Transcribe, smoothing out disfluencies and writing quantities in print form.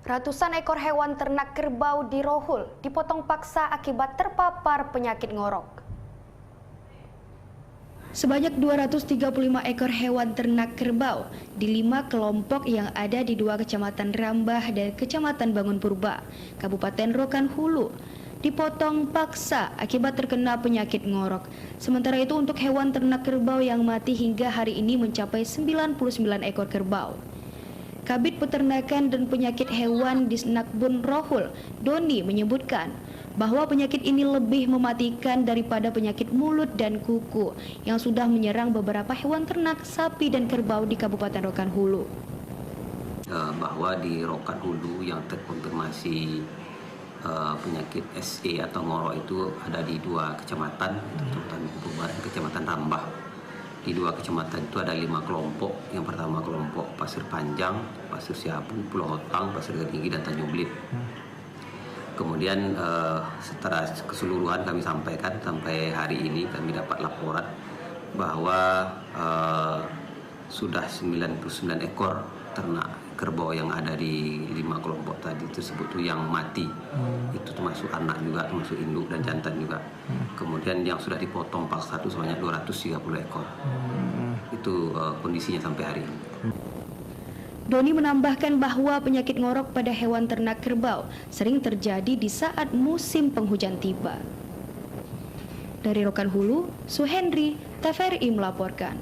Ratusan ekor hewan ternak kerbau di Rohul dipotong paksa akibat terpapar penyakit ngorok. Sebanyak 235 ekor hewan ternak kerbau di 5 kelompok yang ada di 2 kecamatan Rambah dan Kecamatan Bangun Purba, Kabupaten Rokan Hulu, dipotong paksa akibat terkena penyakit ngorok. Sementara itu untuk hewan ternak kerbau yang mati hingga hari ini mencapai 99 ekor kerbau. Kabid Peternakan dan Penyakit Hewan di Snakbun Rohul, Doni, menyebutkan bahwa penyakit ini lebih mematikan daripada penyakit mulut dan kuku yang sudah menyerang beberapa hewan ternak sapi dan kerbau di Kabupaten Rokan Hulu. Bahwa di Rokan Hulu yang terkonfirmasi penyakit SE atau ngorok itu ada di 2 kecamatan, Kecamatan Rambah. Di 2 kecamatan itu ada 5 kelompok. Yang pertama kelompok Pasir Panjang, Pasir Siabu, Pulau Hotang, Pasir Tinggi, dan Tanjung Belit. Kemudian setelah keseluruhan kami sampaikan sampai hari ini kami dapat laporan bahwa sudah 99 ekor ternak kerbau yang ada di 5 kelompok tadi tersebut tuh yang mati. Itu termasuk anak juga, termasuk induk dan jantan juga. Kemudian yang sudah dipotong paksa itu sebanyak 230 ekor. Itu kondisinya sampai hari ini. Doni menambahkan bahwa penyakit ngorok pada hewan ternak kerbau sering terjadi di saat musim penghujan tiba. Dari Rokan Hulu, Suhendri, TVRI melaporkan.